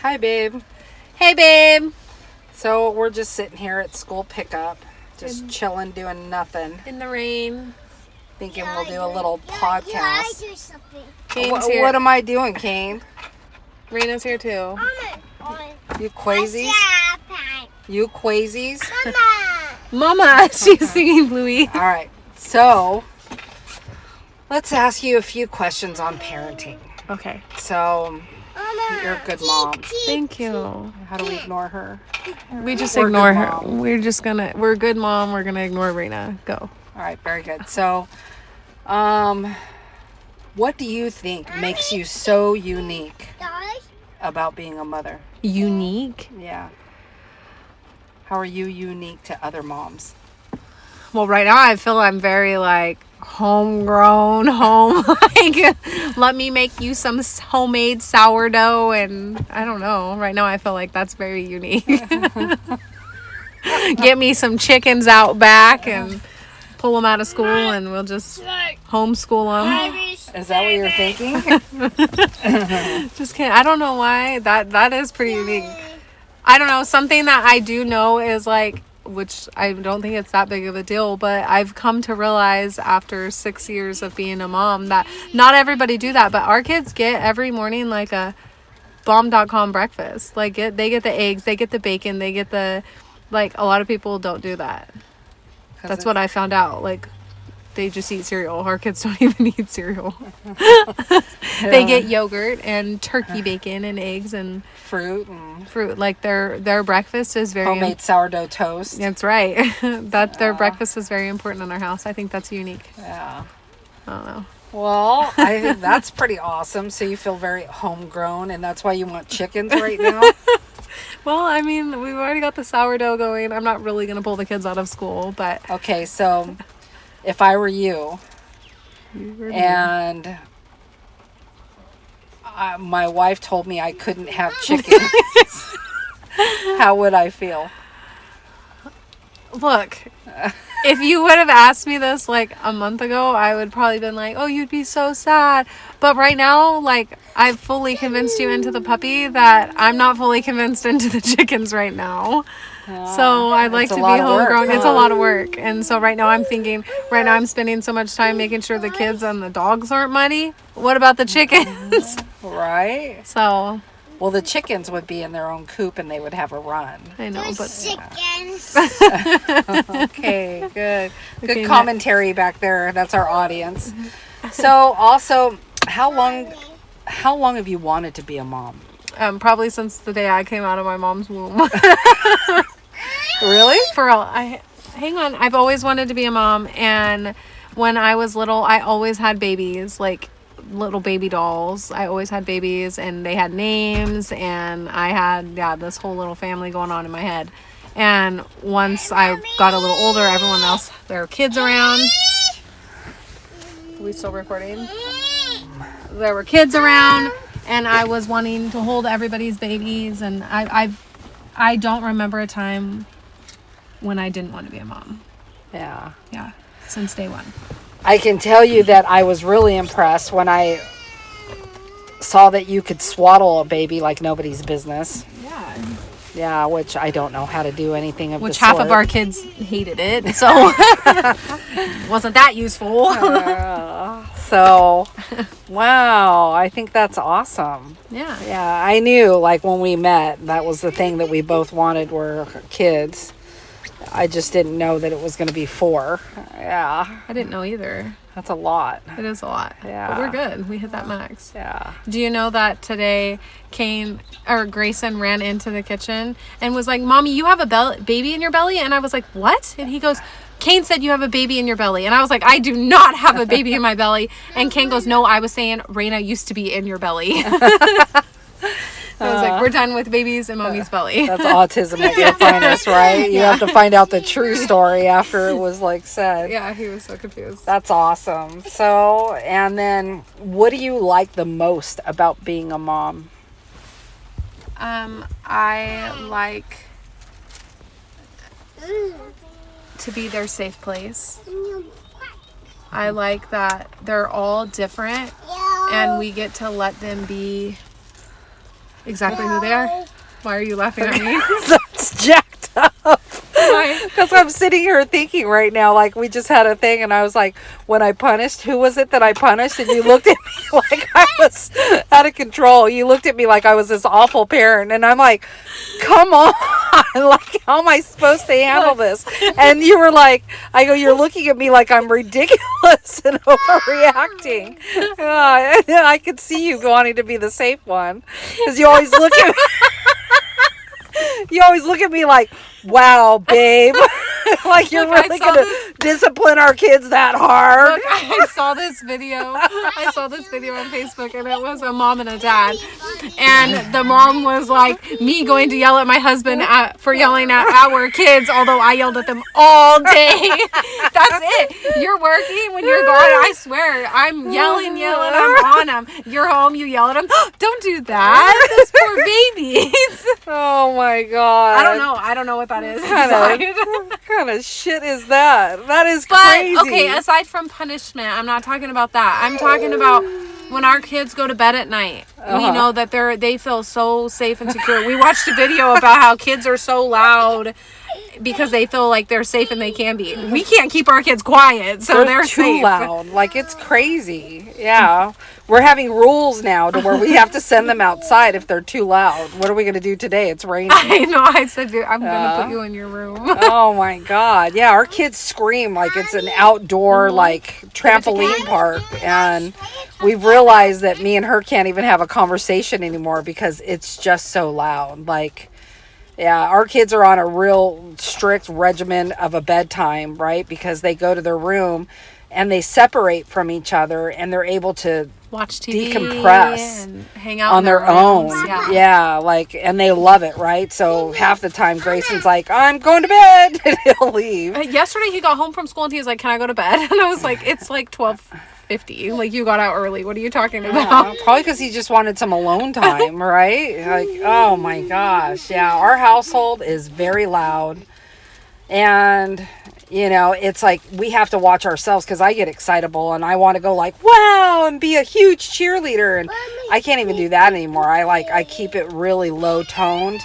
Hi, babe. Hey, babe. So we're just sitting here at school pickup, just chilling, doing nothing, In the rain. thinking we'll do a little podcast. do something. Kane's here. What am I doing, Kane? Raina's here too. You quazies? You quazies? Mama, she's singing Bluey. All right. So let's ask you a few questions on parenting. Okay. So you're a good mom. Thank you. How do we ignore her? We just We're ignore good her. mom. We're a good mom. We're gonna ignore Raina. Go. All right, very good. So, what do you think makes you so unique about being a mother? Unique. Yeah. How are you unique to other moms? Well, right now I feel I'm very homegrown, let me make you some homemade sourdough, and I don't know. Right now I feel like that's very unique. Get me some chickens out back and pull them out of school, and we'll just homeschool them. Is that what you're thinking? Just kidding. I don't know why. That is pretty unique. I don't know. Something that I do know is which I don't think it's that big of a deal, but I've come to realize after 6 years of being a mom that not everybody do that, but our kids get every morning a bomb.com breakfast. They get the eggs, they get the bacon, they get the, a lot of people don't do that. That's what I found out. They just eat cereal. Our kids don't even eat cereal. They get yogurt and turkey bacon and eggs and fruit. Their breakfast is very Homemade sourdough toast. That's right. Their breakfast is very important in our house. I think that's unique. Yeah. I don't know. Well, I think that's pretty awesome. So you feel very homegrown, and that's why you want chickens right now? Well, I mean, we've already got the sourdough going. I'm not really going to pull the kids out of school, but... Okay, so if I were you, and my wife told me I couldn't have chickens, how would I feel? Look, if you would have asked me this a month ago, I would probably been oh, you'd be so sad. But right now, I've fully convinced you into the puppy that I'm not fully convinced into the chickens right now. So I'd like to be homegrown. It's a lot of work. And so right now I'm spending so much time making sure the kids and the dogs aren't muddy. What about the chickens? Right. So... Well, the chickens would be in their own coop and they would have a run. I know, but... Chickens. Okay, good. Good Okay, commentary back there. That's our audience. So also, how long have you wanted to be a mom? Probably since the day I came out of my mom's womb. Really? For real. Hang on. I've always wanted to be a mom, and when I was little, I always had babies, little baby dolls. I always had babies, and they had names, and I had this whole little family going on in my head. And once I got a little older, everyone else, there were kids around. Are we still recording? There were kids around, and I was wanting to hold everybody's babies, and I don't remember a time when I didn't want to be a mom. Yeah. Yeah, since day one. I can tell you that I was really impressed when I saw that you could swaddle a baby like nobody's business. Yeah. Yeah, which I don't know how to do anything of the Which sort. half of our kids hated it, so wasn't that useful. So, wow, I think that's awesome. Yeah. Yeah, I knew when we met, that was the thing that we both wanted were kids. I just didn't know that it was going to be 4. Yeah. I didn't know either. That's a lot. It is a lot. Yeah. But we're good. We hit that max. Yeah. Do you know that today Grayson ran into the kitchen and was like, "Mommy, you have a baby in your belly?" And I was like, "What?" And he goes, "Kane said you have a baby in your belly." And I was like, "I do not have a baby in my belly." And Kane goes, "No, I was saying Raina used to be in your belly." I was like, we're done with babies in Mommy's belly. That's autism at your finest, right? You have to find out the true story after it was said. Yeah, he was so confused. That's awesome. So, and then what do you like the most about being a mom? I like to be their safe place. I like that they're all different and we get to let them be Exactly who they are. Why are you laughing at me? That's jacked up. Why? Because I'm sitting here thinking right now, like we just had a thing, and I was like, when I punished, who was it that I punished? And you looked at me like I was out of control. You looked at me like I was this awful parent, and I'm like, come on, like how am I supposed to handle this? And you were like, I go, you're looking at me like I'm ridiculous and overreacting. I could see you wanting to be the safe one, because you always look at me. You always look at me like, wow, babe. Like you're Look, really going to discipline our kids that hard. Look, I saw this video. I saw this video on Facebook, and it was a mom and a dad. And the mom was like, me going to yell at my husband for yelling at our kids, although I yelled at them all day. That's it. You're working when you're gone. I swear, I'm yelling. I'm on them. You're home, you yell at them. Don't do that. Those poor babies. Oh my God. I don't know what that is. What kind of shit is that? That is But, crazy. okay, aside from punishment, I'm not talking about that. I'm talking about when our kids go to bed at night. We know that they feel so safe and secure. We watched a video about how kids are so loud because they feel like they're safe and they can be. We can't keep our kids quiet, so they're too safe. loud. Like it's crazy. Yeah. We're having rules now to where we have to send them outside if they're too loud. What are we going to do today? It's raining. I know. I said, dude, I'm going to put you in your room. Oh my God. Yeah, our kids scream like it's an outdoor like trampoline park, and we've realized that me and her can't even have a conversation anymore because it's just so loud. Like, yeah, our kids are on a real strict regimen of a bedtime, right? Because they go to their room and they separate from each other, and they're able to watch TV, decompress and hang out on in their own. rooms. Yeah, like, and they love it, right? So half the time Grayson's like, I'm going to bed, and he'll leave. Yesterday he got home from school and he was like, can I go to bed? And I was like, it's like 12:50. Like, you got out early. What are you talking about? Probably because he just wanted some alone time, right? Like, oh my gosh. Yeah, our household is very loud. And, you know, it's like we have to watch ourselves because I get excitable and I want to go like, wow, and be a huge cheerleader. And I can't even do that anymore. I keep it really low toned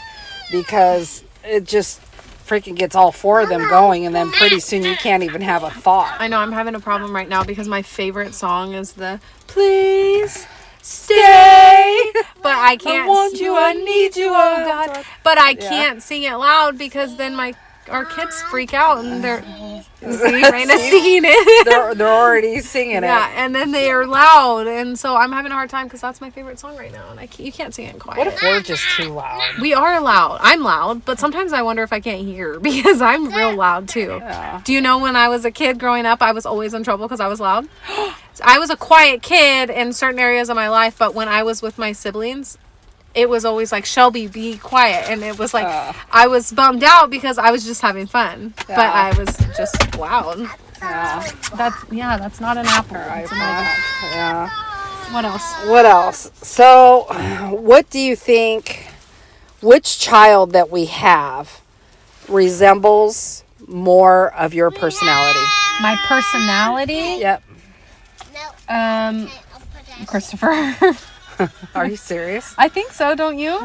because it just freaking gets all four of them going, and then pretty soon you can't even have a thought. I know, I'm having a problem right now because my favorite song is the Please Stay. But I can't. I want you, I need you, oh God. But I can't sing it loud because then our kids freak out and they're Raina's singing it. They're already singing it. Yeah, and then they are loud, and so I'm having a hard time because that's my favorite song right now, and you can't sing it quiet. What if we're just too loud? We are loud. I'm loud, but sometimes I wonder if I can't hear because I'm real loud too. Yeah. Do you know when I was a kid growing up, I was always in trouble because I was loud? I was a quiet kid in certain areas of my life, but when I was with my siblings, it was always like, Shelby, be quiet. And it was like, I was bummed out because I was just having fun. Yeah. But I was just loud. Yeah. That's not an apple. It's an apple. Yeah. What else? So, what do you think, which child that we have resembles more of your personality? My personality? Yep. Christopher. Are you serious? I think so, don't you?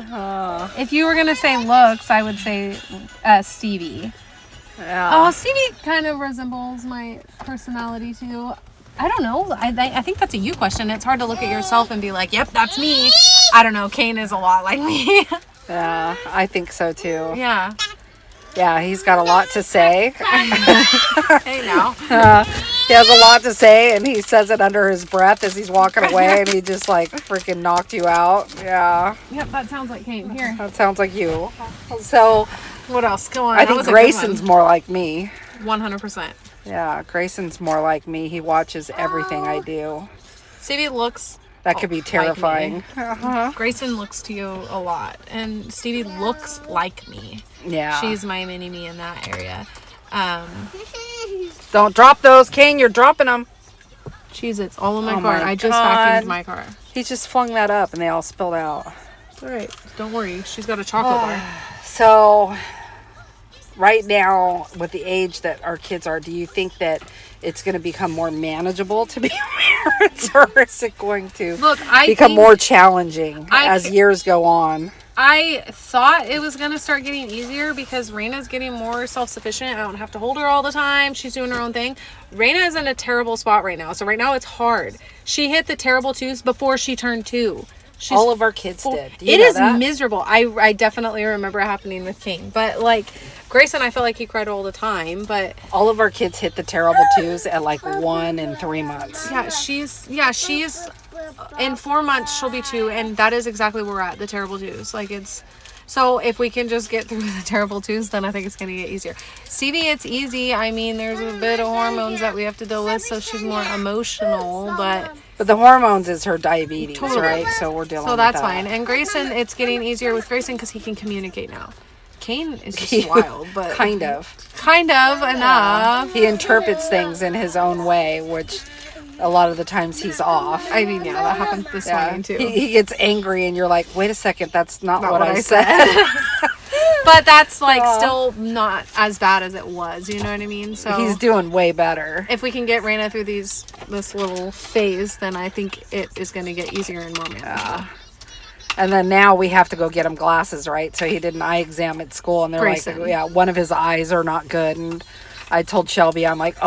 If you were going to say looks, I would say Stevie. Yeah. Oh, Stevie kind of resembles my personality too. I don't know. I think that's a you question. It's hard to look at yourself and be like, yep, that's me. I don't know. Kane is a lot like me. Yeah, I think so too. Yeah. Yeah, he's got a lot to say. Hey, now. He has a lot to say, and he says it under his breath as he's walking away, and he just like freaking knocked you out. Yeah. Yep, that sounds like Kane. Here. That sounds like you. So, What else? Go on. I think Grayson's more like me. 100%. Yeah, Grayson's more like me. He watches everything I do. Stevie looks. That could be terrifying. Grayson looks to you a lot, and Stevie looks like me. Yeah. She's my mini me in that area. Don't drop those, Kane. You're dropping them. Jeez, it's all in my Oh car. my I just God. vacuumed my car. He just flung that up, and they all spilled out. All right, don't worry. She's got a chocolate bar. So, right now, with the age that our kids are, do you think that it's going to become more manageable to be parents, or is it going to become more challenging as years go on? I thought it was going to start getting easier because Raina's getting more self-sufficient. I don't have to hold her all the time. She's doing her own thing. Raina is in a terrible spot right now. So right now it's hard. She hit the terrible twos before she turned 2. All of our kids did. It is miserable. I definitely remember it happening with King. But like Grayson, I felt like he cried all the time. But all of our kids hit the terrible twos at like 1 and 3 months. Yeah, she's in 4 months she'll be 2, and that is exactly where we're at, the terrible twos. Like it's so if we can just get through the terrible twos, then I think it's gonna get easier. Stevie, it's easy. I mean, there's a bit of hormones that we have to deal with, so she's more emotional, but the hormones is her diabetes, right? So we're dealing with that. So that's fine. And Grayson, it's getting easier with Grayson because he can communicate now. Kane is just wild, but kind of enough. He interprets things in his own way, which a lot of the times he's off. I mean, yeah, that happened this morning too. He gets angry and you're like, wait a second, that's not what I said. But that's like still not as bad as it was, you know what I mean? So he's doing way better. If we can get Raina through this little phase, then I think it is going to get easier and more manageable. And then now we have to go get him glasses, right? So he did an eye exam at school, and they're Grayson. like, one of his eyes are not good. And I told Shelby, I'm like,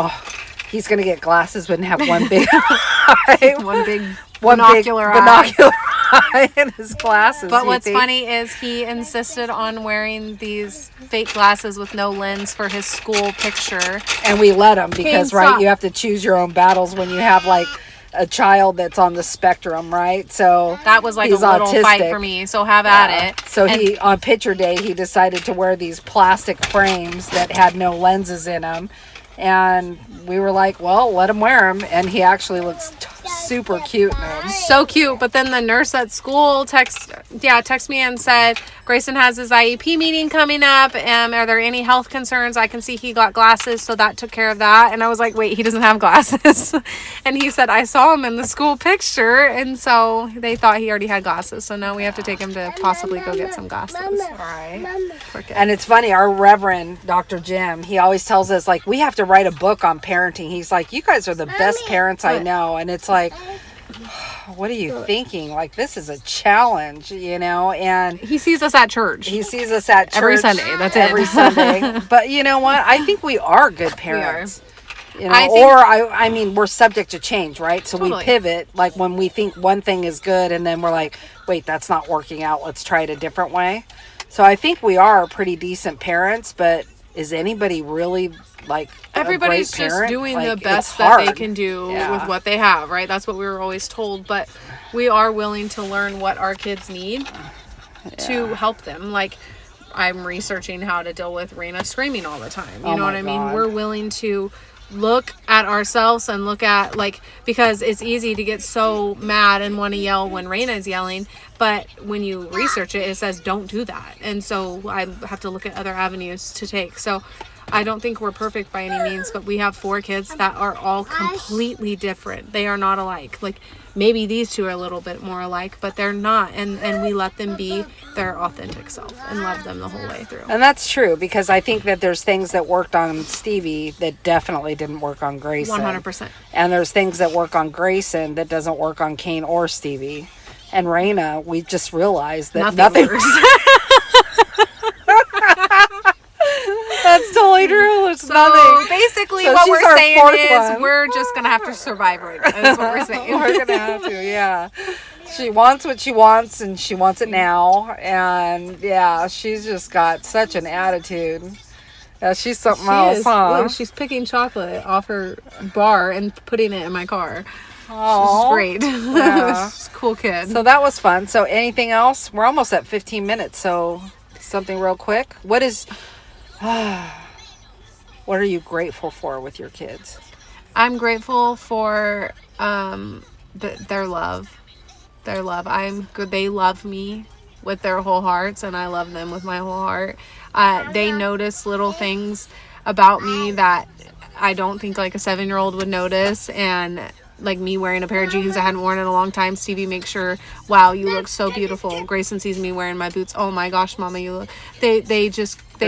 he's going to get glasses and have one big eye. one big binocular eye in his glasses. But what's funny is he insisted on wearing these fake glasses with no lens for his school picture. And we let him because, right, you have to choose your own battles when you have, like, a child that's on the spectrum, right? So that was like a little fight for me. So have at it. So he, on picture day, he decided to wear these plastic frames that had no lenses in them. And we were like, well, let him wear them. And he actually looks super cute in them. So cute. But then the nurse at school texted me and said, Grayson has his IEP meeting coming up. Are there any health concerns? I can see he got glasses, so that took care of that. And I was like, wait, he doesn't have glasses. And he said, I saw him in the school picture. And so they thought he already had glasses. So now we have to take him to possibly go get some glasses. All right. And it's funny, our Reverend, Dr. Jim, he always tells us, like, we have to write a book on parenting. He's like, you guys are the best parents I know. And it's like, what are you thinking? Like, this is a challenge, you know? And he sees us at church. Every Sunday. That's every Sunday. But you know what? I think we are good parents. You know, I mean, we're subject to change, right? So we pivot, like when we think one thing is good, and then we're like, wait, that's not working out. Let's try it a different way. So I think we are pretty decent parents, but is anybody really like everybody's just doing the best that they can do with what they have, right? That's what we were always told, but we are willing to learn what our kids need to help them. Like, I'm researching how to deal with Raina screaming all the time. You know what I mean? We're willing to look at ourselves and look at, like, because it's easy to get so mad and want to yell when Raina is yelling, but when you research it, it says don't do that. And so I have to look at other avenues to take. So I don't think we're perfect by any means, but we have 4 kids that are all completely different. They are not alike. Like, maybe these 2 are a little bit more alike, but they're not. And we let them be their authentic self and love them the whole way through. And that's true, because I think that there's things that worked on Stevie that definitely didn't work on Grayson. 100%. And there's things that work on Grayson that doesn't work on Kane or Stevie. And Raina, we just realized that nothing works. That's totally true. It's nothing. Basically, what we're saying is we're just going to have to survive right now. That's what we're saying. We're going to have to, yeah. She wants what she wants, and she wants it now. And, yeah, she's just got such an attitude. She's something else, huh? Look, she's picking chocolate off her bar and putting it in my car. Oh, great. Yeah. She's a cool kid. So that was fun. So anything else? We're almost at 15 minutes, so something real quick. What are you grateful for with your kids? I'm grateful for their love. Their love. I'm good. They love me with their whole hearts, and I love them with my whole heart. They notice little things about me that I don't think like a 7-year-old would notice, and like me wearing a pair of jeans I hadn't worn in a long time, Stevie makes sure, wow, you look so beautiful. Grayson sees me wearing my boots. Oh my gosh, Mama, you look. They They're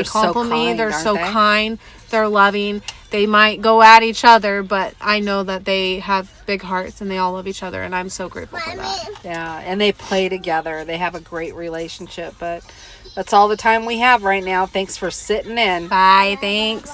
so compliment me. kind, They're aren't so they? kind. They're loving. They might go at each other, but I know that they have big hearts and they all love each other, and I'm so grateful for that. Yeah, and they play together. They have a great relationship, but that's all the time we have right now. Thanks for sitting in. Bye. Thanks.